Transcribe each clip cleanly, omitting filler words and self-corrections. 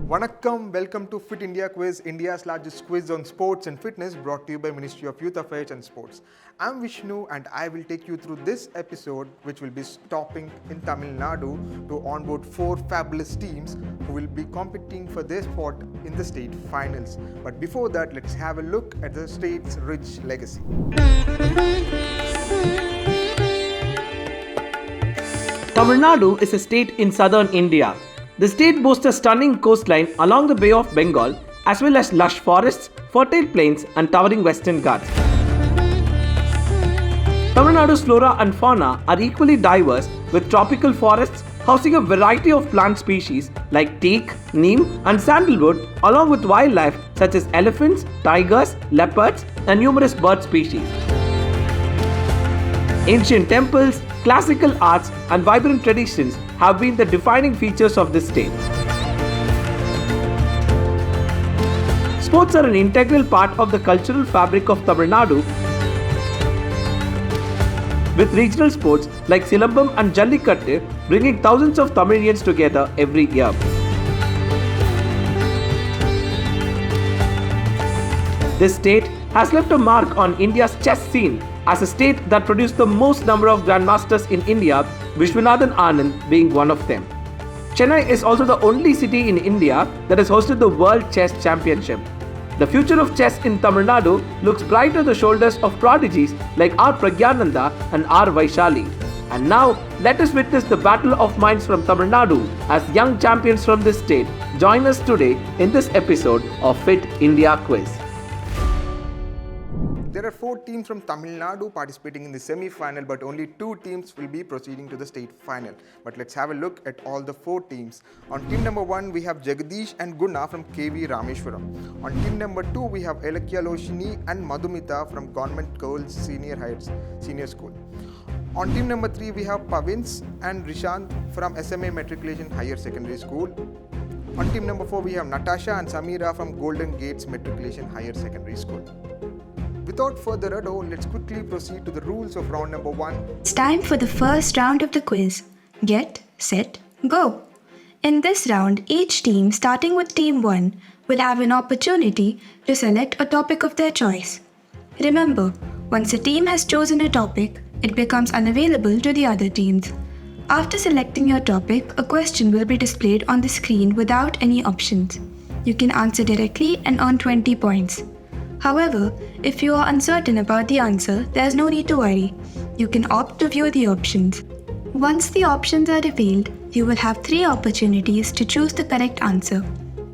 Vanakkam, welcome to Fit India Quiz, India's largest quiz on sports and fitness, brought to you by Ministry of Youth Affairs and Sports. I'm Vishnu and I will take you through this episode, which will be stopping in Tamil Nadu to onboard 4 fabulous teams who will be competing for their spot in the state finals. But before that, let's have a look at the state's rich legacy. Tamil Nadu is a state in southern India. The state boasts a stunning coastline along the Bay of Bengal, as well as lush forests, fertile plains and towering western ghats. Tamil Nadu's flora and fauna are equally diverse, with tropical forests housing a variety of plant species like teak, neem and sandalwood, along with wildlife such as elephants, tigers, leopards and numerous bird species. Ancient temples, classical arts and vibrant traditions have been the defining features of this state. Sports are an integral part of the cultural fabric of Tamil Nadu, with regional sports like Silambam and Jallikattu bringing thousands of Tamilians together every year. This state has left a mark on India's chess scene as a state that produced the most number of grandmasters in India, Vishwanathan Anand being one of them. Chennai is also the only city in India that has hosted the World Chess Championship. The future of chess in Tamil Nadu looks bright on the shoulders of prodigies like R. Pragyananda and R. Vaishali. And now, let us witness the battle of minds from Tamil Nadu as young champions from this state join us today in this episode of Fit India Quiz. There are 4 teams from Tamil Nadu participating in the semi-final, but only 2 teams will be proceeding to the state final. But let's have a look at all the 4 teams. On team number 1, we have Jagadish and Guna from KV Rameshwaram. On team number 2, we have Elakya Loshini and Madhumita from Government Girls Senior School. On team number 3, we have Pavins and Rishant from SMA Matriculation Higher Secondary School. On team number 4, we have Natasha and Samira from Golden Gates Matriculation Higher Secondary School. Without further ado, let's quickly proceed to the rules of round number 1. It's time for the first round of the quiz. Get, set, go. In this round, each team, starting with team 1, will have an opportunity to select a topic of their choice. Remember, once a team has chosen a topic, it becomes unavailable to the other teams. After selecting your topic, a question will be displayed on the screen without any options. You can answer directly and earn 20 points. However, if you are uncertain about the answer, there is no need to worry. You can opt to view the options. Once the options are revealed, you will have 3 opportunities to choose the correct answer.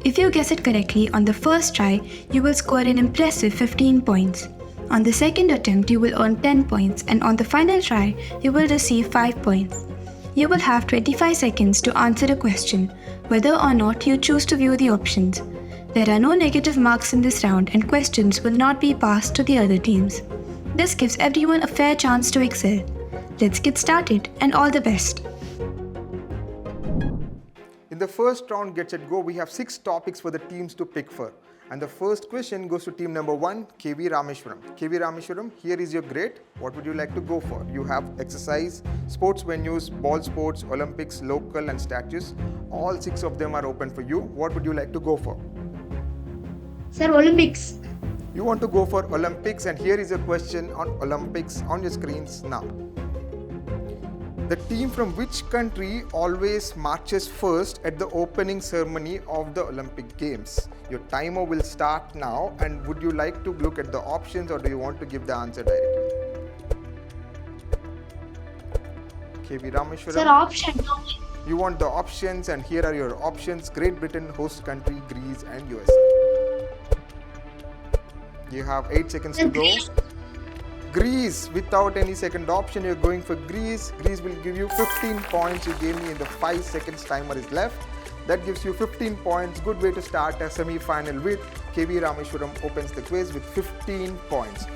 If you guess it correctly on the first try, you will score an impressive 15 points. On the second attempt, you will earn 10 points, and on the final try, you will receive 5 points. You will have 25 seconds to answer a question, whether or not you choose to view the options. There are no negative marks in this round and questions will not be passed to the other teams. This gives everyone a fair chance to excel. Let's get started and all the best. In the first round Get Set Go, we have 6 topics for the teams to pick for. And the first question goes to team number 1, KV Rameshwaram. KV Rameshwaram, here is your grade. What would you like to go for? You have exercise, sports venues, ball sports, Olympics, local and statues. All 6 of them are open for you. What would you like to go for? Sir, Olympics. You want to go for Olympics, and here is a question on Olympics on your screens now. The team from which country always marches first at the opening ceremony of the Olympic Games? Your timer will start now, and would you like to look at the options or do you want to give the answer directly? KV Rameshwaram. Sir, option. You want the options, and here are your options: Great Britain, host country, Greece and USA. You have 8 seconds to go. Greece, without any second option, you're going for Greece. Greece will give you 15 points. You gave me in the 5 seconds timer is left. That gives you 15 points. Good way to start a semi-final with. KV Rameshwaram opens the quiz with 15 points.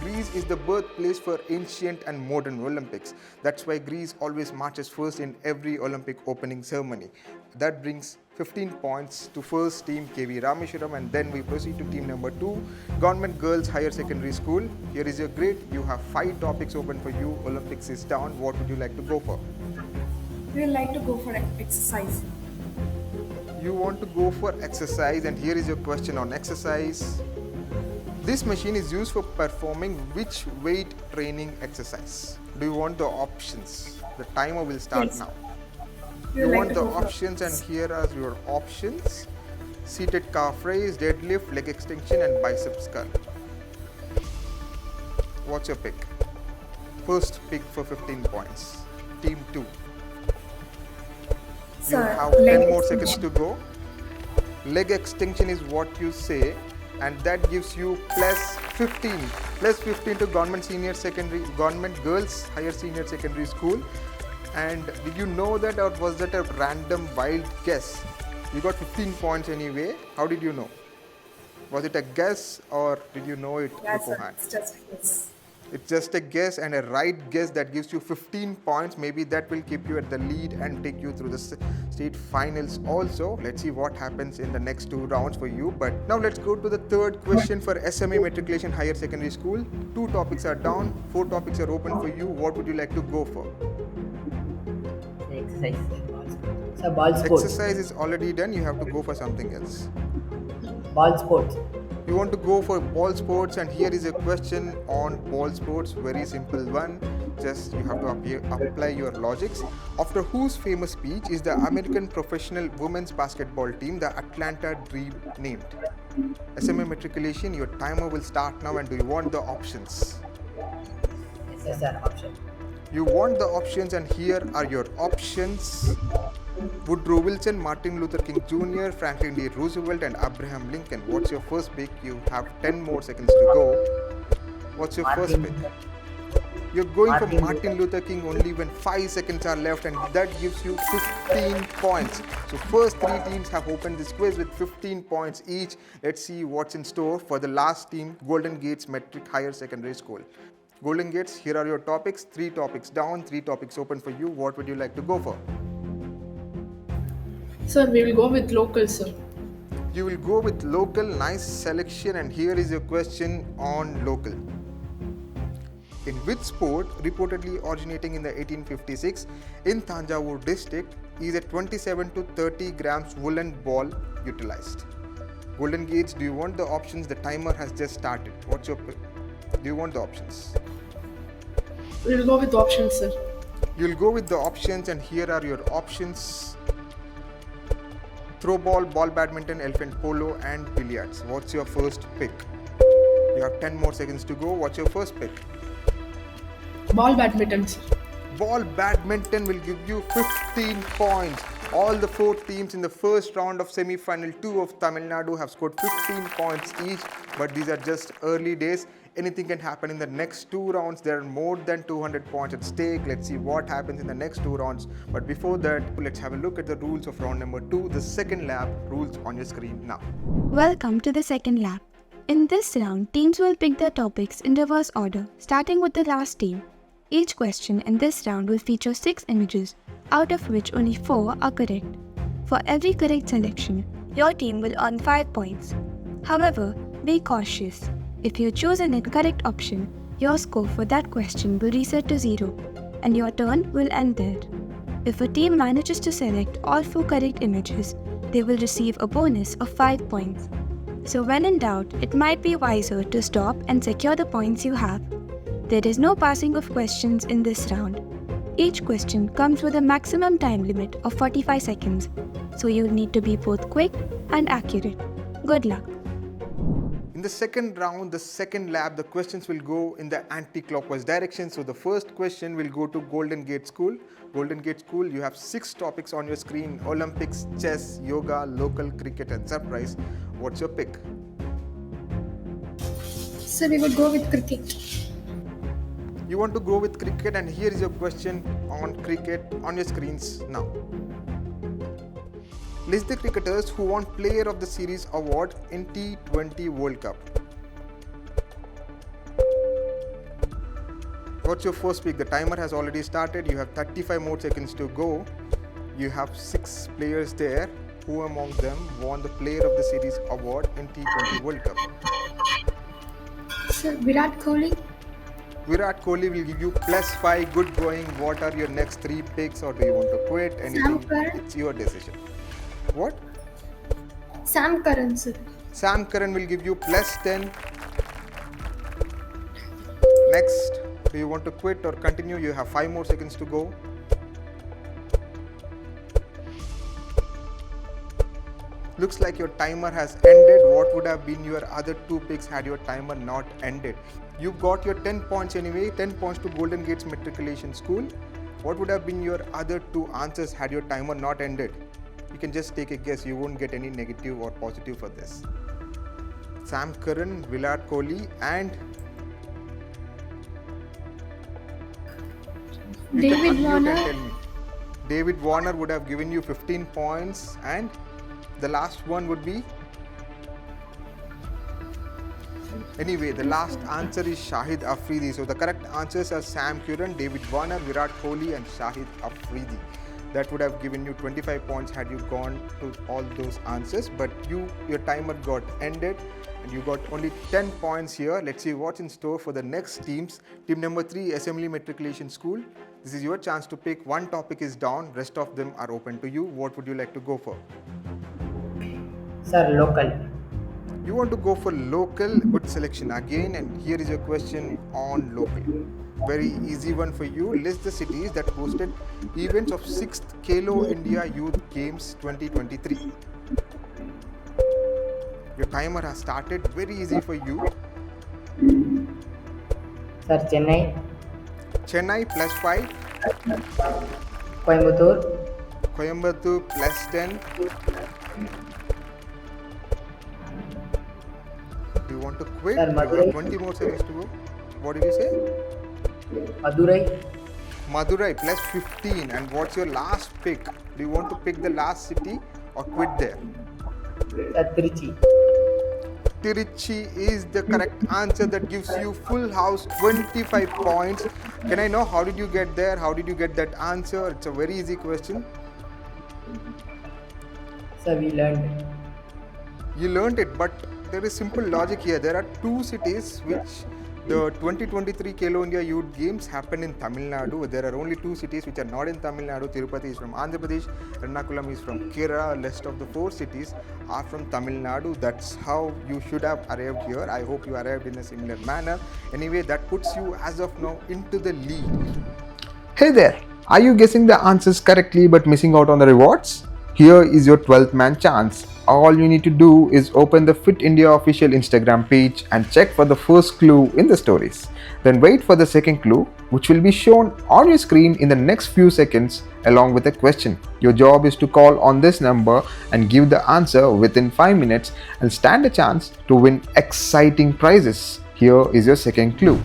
Greece is the birthplace for ancient and modern Olympics. That's why Greece always marches first in every Olympic opening ceremony. That brings 15 points to first team KV Rameshwaram, and then we proceed to team number 2, Government Girls Higher Secondary School. Here is your grade. You have 5 topics open for you. Olympics is down. What would you like to go for? We would like to go for exercise. You want to go for exercise, and here is your question on exercise. This machine is used for performing which weight training exercise? Do you want the options? The timer will start Yes. now. We You would like want to the go for options, and here are your options: seated calf raise, deadlift, leg extension, and biceps curl. What's your pick? First pick for 15 points. Team 2. You Sir, have leg 10 more extension. seconds to go. Leg extension is what you say, and that gives you plus 15. Plus 15 to government girls higher senior secondary school. And did you know that, or was that a random wild guess? You got 15 points anyway. How did you know? Was it a guess, or did you know it Yeah, sir. beforehand? It's just yes. It's just a guess, and a right guess that gives you 15 points. Maybe that will keep you at the lead and take you through the state finals also. Let's see what happens in the next 2 rounds for you. But now let's go to the third question for SMA Matriculation Higher Secondary School. 2 topics are down, 4 topics are open for you. What would you like to go for? Exercise. Sir, ball sports. Exercise is already done. You have to go for something else. Ball sports. You want to go for ball sports, and here is a question on ball sports. Very simple one. Just you have to apply your logics. After whose famous speech is the American professional women's basketball team, the Atlanta Dream, named? SMA Matriculation, your timer will start now, and do you want the options? Yes, sir. Option. You want the options, and here are your options: Woodrow Wilson, Martin Luther King Jr., Franklin D. Roosevelt, and Abraham Lincoln. What's your first pick? You have 10 more seconds to go. What's your first pick? You're going for Martin Luther King only when 5 seconds are left, and that gives you 15 points. So first 3 teams have opened this quiz with 15 points each. Let's see what's in store for the last team, Golden Gates Metric Higher Secondary School. Golden Gates, here are your topics. 3 topics down, 3 topics open for you. What would you like to go for? Sir, we will go with local, sir. You will go with local. Nice selection, and here is your question on local. In which sport, reportedly originating in the 1856 in Thanjavur district, is a 27 to 30 grams woolen ball utilized? Golden Gates, do you want the options? The timer has just started. What's your pick? Do you want the options? We will go with options, sir. You'll go with the options, and here are your options: throw ball, ball badminton, elephant polo, and billiards. What's your first pick? You have 10 more seconds to go. What's your first pick? Ball badminton, sir. Ball badminton will give you 15 points. All the 4 teams in the first round of semi-final 2 of Tamil Nadu have scored 15 points each, but these are just early days. Anything can happen in the next 2 rounds. There are more than 200 points at stake. Let's see what happens in the next 2 rounds. But before that, let's have a look at the rules of round number 2, the second lap. Rules on your screen now. Welcome to the second lap. In this round, teams will pick their topics in reverse order, starting with the last team. Each question in this round will feature 6 images, out of which only 4 are correct. For every correct selection, your team will earn 5 points. However, be cautious. If you choose an incorrect option, your score for that question will reset to 0, and your turn will end there. If a team manages to select all 4 correct images, they will receive a bonus of 5 points. So when in doubt, it might be wiser to stop and secure the points you have. There is no passing of questions in this round. Each question comes with a maximum time limit of 45 seconds, so you'll need to be both quick and accurate. Good luck. In the second round, the second lap, the questions will go in the anti-clockwise direction. So the first question will go to Golden Gate School. Golden Gate School, you have 6 topics on your screen: Olympics, chess, yoga, local, cricket, and surprise. What's your pick? Sir, we would go with cricket. You want to go with cricket, and here is your question on cricket on your screens now. List the cricketers who won Player of the Series award in T20 World Cup. What's your first pick? The timer has already started. You have 35 more seconds to go. You have 6 players there. Who among them won the Player of the Series award in T20 World Cup? Sir, Virat Kohli. Virat Kohli will give you +5. Good going. What are your next 3 picks, or do you want to quit? Anything? Curran. It's your decision. What? Sam Curran, sir. Sam Curran will give you plus 10. Next, do you want to quit or continue? You have 5 more seconds to go. Looks like your timer has ended. What would have been your other 2 picks had your timer not ended? You got your 10 points anyway, 10 points to Golden Gates Matriculation School. What would have been your other 2 answers had your timer not ended? You can just take a guess. You won't get any negative or positive for this. Sam Curran, Virat Kohli, and you can David unmute Warner. and tell me. David Warner would have given you 15 points, and the last one would be. Anyway, the last answer is Shahid Afridi. So the correct answers are Sam Curran, David Warner, Virat Kohli, and Shahid Afridi. That would have given you 25 points had you gone to all those answers. But your timer got ended, and you got only 10 points here. Let's see what's in store for the next teams. Team number 3, Assembly Matriculation School. This is your chance to pick. One topic is down. Rest of them are open to you. What would you like to go for? Sir, local. You want to go for local. Good selection again, and here is your question on local. Very easy one for you. List the cities that hosted events of 6th Khelo India Youth Games 2023. Your timer has started. Very easy for you. Sir, Chennai. Chennai plus 5. Coimbatore. Coimbatore plus 10. Do you want to quit? Sir, You Madurai. have 20 more seconds to go. What did you say? Madurai. Madurai plus 15. And what's your last pick? Do you want to pick the last city or quit there? Sir, Trichy. Tiruchi is the correct answer. That gives you full house 25 points. Can I know how did you get there? How did you get that answer? It's a very easy question. Sir, we learned. You learned it, but there is simple logic here. There are 2 cities which the 2023 Khelo India Youth Games happened in Tamil Nadu. There are only 2 cities which are not in Tamil Nadu. Tirupati is from Andhra Pradesh, Ernakulam is from Kerala. Rest of the 4 cities are from Tamil Nadu. That's how you should have arrived here. I hope you arrived in a similar manner. Anyway, that puts you as of now into the lead. Hey there! Are you guessing the answers correctly but missing out on the rewards? Here is your 12th man chance. All you need to do is open the Fit India official Instagram page and check for the first clue in the stories. Then wait for the second clue, which will be shown on your screen in the next few seconds along with a question. Your job is to call on this number and give the answer within 5 minutes and stand a chance to win exciting prizes. Here is your second clue.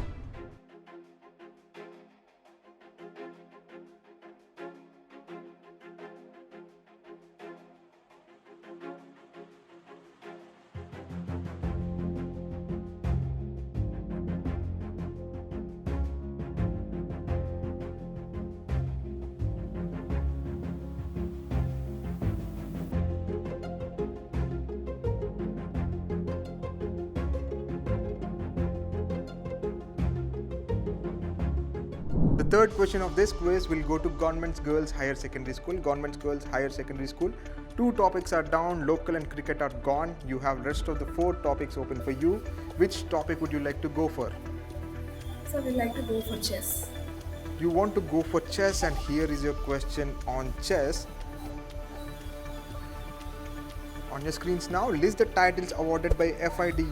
The third question of this quiz will go to Government Girls Higher Secondary School. Government Girls Higher Secondary School. 2 topics are down, local and cricket are gone. You have rest of the 4 topics open for you. Which topic would you like to go for? So we like to go for chess. You want to go for chess, and here is your question on chess. On your screens now, list the titles awarded by FIDE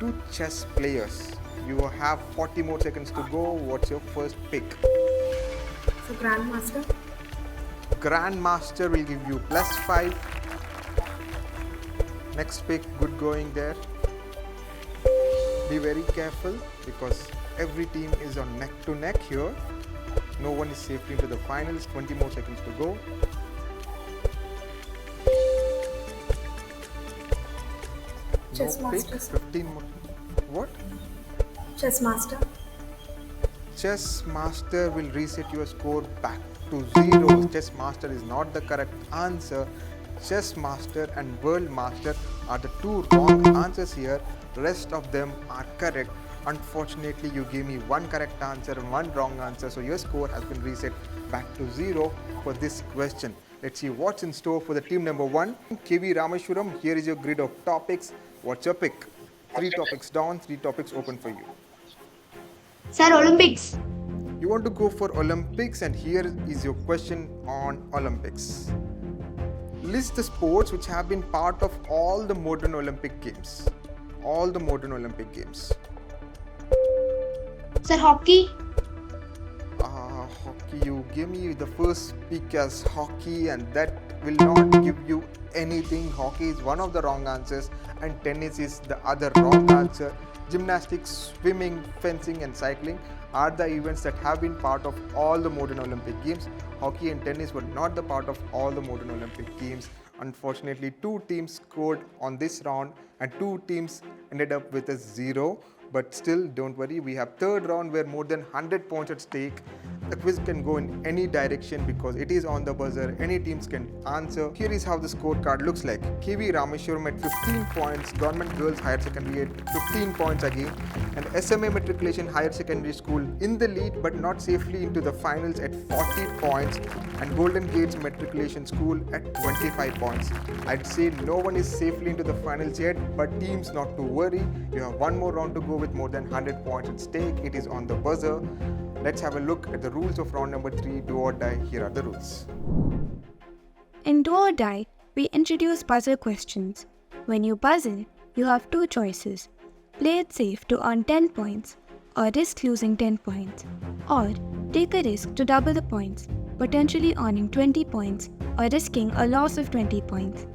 to chess players. You have 40 more seconds to go. What's your first pick? So Grandmaster. Grandmaster will give you plus 5. Next pick, good going there. Be very careful because every team is on neck to neck here. No one is safely into the finals. 20 more seconds to go. Chess No pick. Masters. 15 more. What? Chess Master. Chess Master will reset your score back to 0. Chess Master is not the correct answer. Chess Master and World Master are the 2 wrong answers here. Rest of them are correct. Unfortunately, you gave me 1 correct answer and 1 wrong answer, so your score has been reset back to 0 for this question. Let's see what's in store for the team number 1. KV Rameshwaram, here is your grid of topics. What's your pick? 3 topics down, 3 topics open for you. Sir, Olympics. You want to go for Olympics, and here is your question on Olympics. List the sports which have been part of all the modern Olympic Games. All the modern Olympic Games. Sir, hockey. Hockey, you give me the first pick as hockey, and that will not give you anything. Hockey is one of the wrong answers, and tennis is the other wrong answer. Gymnastics, swimming, fencing and cycling are the events that have been part of all the modern Olympic Games. Hockey and tennis were not the part of all the modern Olympic Games. Unfortunately, 2 teams scored on this round and 2 teams ended up with a 0. But still, don't worry, we have third round where more than 100 points at stake. The quiz can go in any direction because it is on the buzzer. Any teams can answer. Here is how the scorecard looks like. KV Rameshwaram at 15 points, Government Girls Higher Secondary at 15 points again, and SMA Matriculation Higher Secondary School in the lead but not safely into the finals at 40 points, and Golden Gates Matriculation School at 25 points. I'd say no one is safely into the finals yet, but teams not to worry. You have one more round to go with more than 100 points at stake. It is on the buzzer. Let's have a look at the rules of round number 3, do or die. Here are the rules. In Do or Die, we introduce buzzer questions. When you buzzer, you have 2 choices. Play it safe to earn 10 points, or risk losing 10 points. Or take a risk to double the points, potentially earning 20 points or risking a loss of 20 points.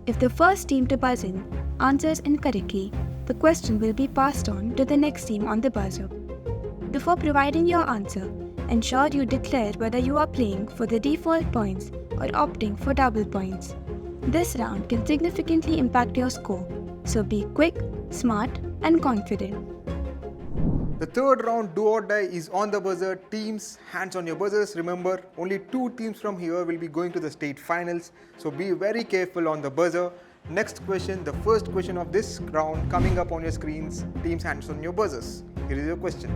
If the first team to buzz in answers incorrectly, the question will be passed on to the next team on the buzzer. Before providing your answer, ensure you declare whether you are playing for the default points or opting for double points. This round can significantly impact your score, so be quick, smart, and confident. The third round, do or die, is on the buzzer. Teams, hands on your buzzers. Remember, only 2 teams from here will be going to the state finals, so be very careful on the buzzer. Next question, the first question of this round coming up on your screens. Teams, hands on your buzzers. Here is your question.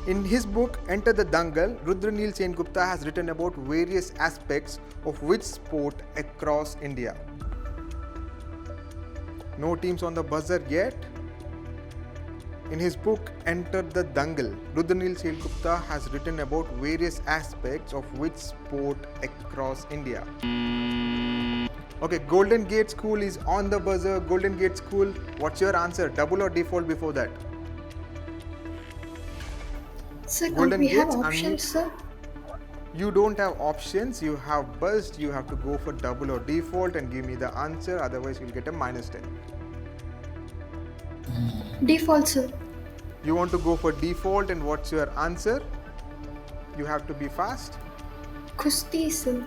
In his book Enter the Dangal, Rudranil Sen Gupta has written about various aspects of which sport across India. No teams on the buzzer yet. In his book Enter the Dangal, Rudranil Sen Gupta has written about various aspects of which sport across India. Okay, Golden Gate School is on the buzzer. Golden Gate School, what's your answer? Double or default before that? Sir, Golden we have Gates, options, sir? You don't have options, you have buzzed, you have to go for double or default and give me the answer, otherwise you'll get a -10. Default, sir. You want to go for default, and what's your answer? You have to be fast. Kusti, sir.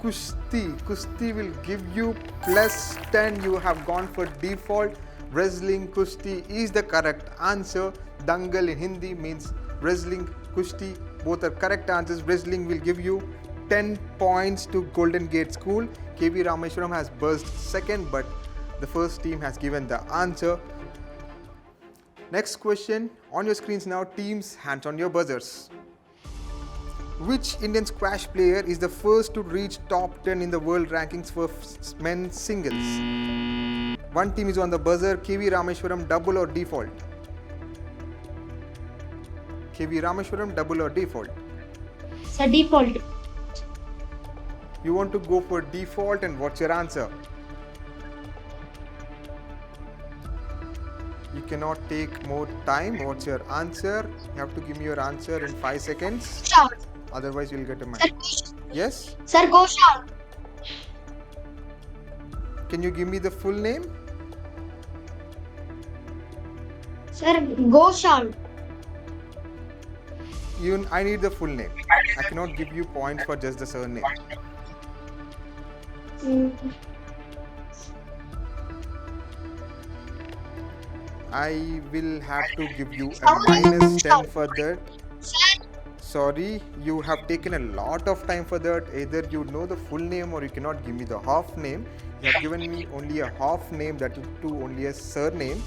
Kusti will give you +10. You have gone for default. Wrestling, Kusti is the correct answer. Dangal in Hindi means wrestling, Kusti, both are correct answers. Wrestling will give you 10 points to Golden Gate School. KV Rameshwaram has buzzed second, but the first team has given the answer. Next question on your screens now. Teams, hands on your buzzers. Which Indian squash player is the first to reach top 10 in the world rankings for men's singles? One team is on the buzzer. KV Rameshwaram, double or default? KV Rameshwaram, double or default? Sir, default. You want to go for default, and what's your answer? You cannot take more time. What's your answer? You have to give me your answer in 5 seconds. Shout. Otherwise, you'll get a Sir, minus. Yes? Sir, go shout. Can you give me the full name? Sir, go shout. I need the full name. I cannot give you points for just the surname. I will have to give you a -10 for that. Sir, Sorry, you have taken a lot of time for that. Either you know the full name or you cannot give me the half name. You have given me only a half name, that too only a surname.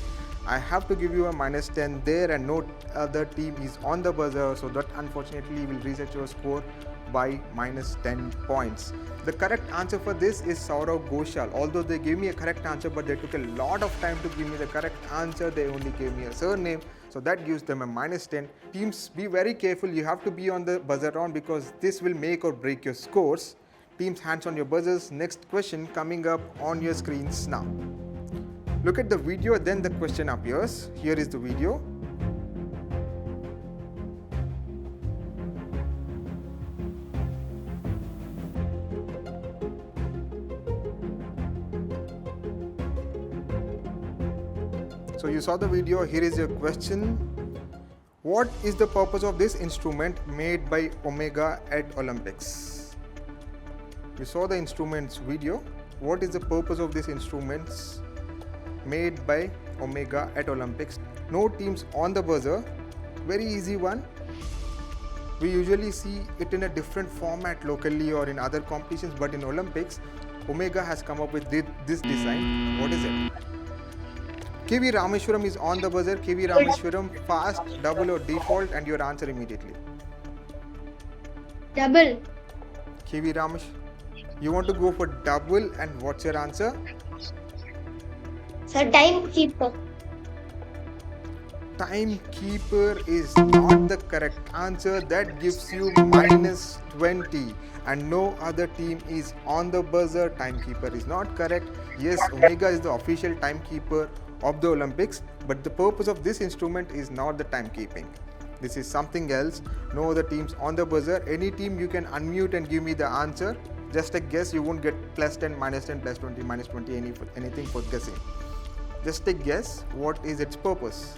I have to give you a -10 there, and no other team is on the buzzer, so that unfortunately will reset your score by minus 10 points. The correct answer for this is Saurav Ghoshal. Although they gave me a correct answer, but they took a lot of time to give me the correct answer. They only gave me a surname, so that gives them a minus 10. Teams, be very careful. You have to be on the buzzer round because this will make or break your scores. Teams, hands on your buzzers. Next question coming up on your screens now. Look at the video, then the question appears. Here is the video. So you saw the video, here is your question. What is the purpose of this instrument made by Omega at Olympics? You saw the instruments video. What is the purpose of this instruments made by Omega at Olympics? No teams on the buzzer. Very easy one. We usually see it in a different format locally or in other competitions, but in Olympics, Omega has come up with this design. What is it? KV Rameshwaram is on the buzzer. KV Rameshwaram, fast, double or default, and your answer immediately. Double. KV Ramesh, you want to go for double, and what's your answer? Sir, timekeeper. Timekeeper is not the correct answer. That gives you minus 20, and no other team is on the buzzer. Timekeeper is not correct. Yes, Omega is the official timekeeper of the Olympics, but the purpose of this instrument is not the timekeeping. This is something else. No other teams on the buzzer. Any team, you can unmute and give me the answer. Just a guess. You won't get plus 10, minus 10, plus 20, minus 20, anything for guessing. Just a guess. What is its purpose?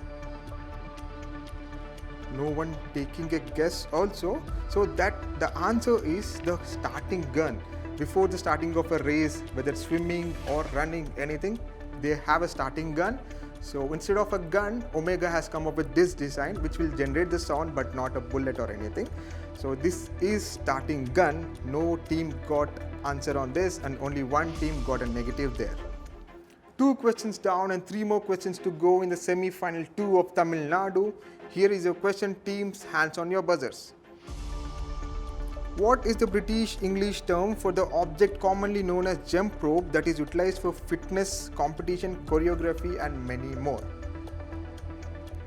No one taking a guess also. So that the answer is the starting gun. Before the starting of a race, whether it's swimming or running, anything, they have a starting gun. So instead of a gun, Omega has come up with this design which will generate the sound but not a bullet or anything. So this is starting gun. No team got answer on this, and only one team got a negative there. 2 questions down and 3 more questions to go in the semi-final 2 of Tamil Nadu. Here is your question, teams, hands on your buzzers. What is the British English term for the object commonly known as jump rope that is utilized for fitness, competition, choreography and many more?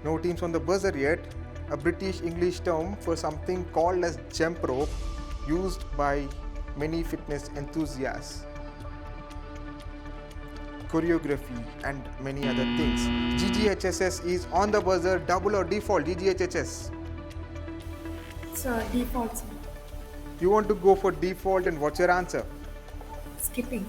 No teams on the buzzer yet. A British English term for something called as jump rope used by many fitness enthusiasts, choreography and many other things. GGHSS is on the buzzer. Double or default? GGHSS. Sir, default, sir. You want to go for default, and what's your answer? Skipping.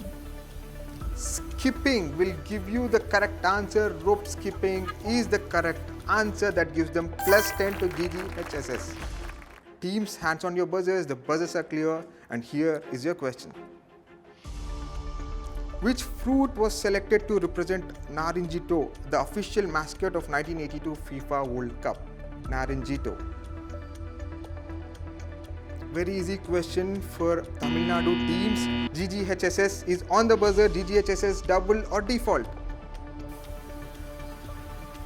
Skipping will give you the correct answer. Rope skipping is the correct answer. That gives them plus 10 to GGHSS. Teams, hands on your buzzers. The buzzers are clear, and here is your question. Which fruit was selected to represent Naranjito, the official mascot of 1982 FIFA World Cup? Naranjito. Very easy question for Tamil Nadu teams. GGHSS is on the buzzer. GGHSS, double or default?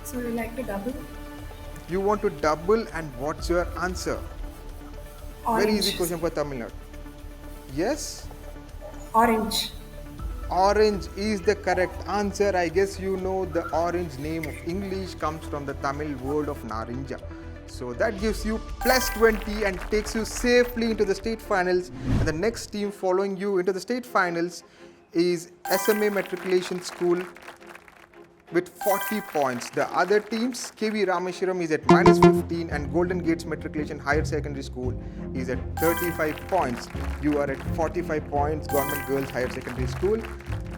So you like to double? You want to double, and what's your answer? Orange. Very easy question for Tamil Nadu. Yes? Orange. Orange is the correct answer. I guess you know the orange name of English comes from the Tamil word of Naranja. So that gives you plus 20 and takes you safely into the state finals. And the next team following you into the state finals is SMA Matriculation School with 40 points. The other teams, KV Rameshwaram is at minus 15 and Golden Gates Matriculation Higher Secondary School is at 35 points. You are at 45 points, Government Girls Higher Secondary School.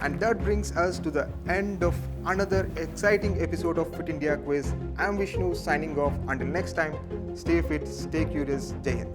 And that brings us to the end of another exciting episode of Fit India Quiz. I'm Vishnu signing off. Until next time, stay fit, stay curious. Jai Hind.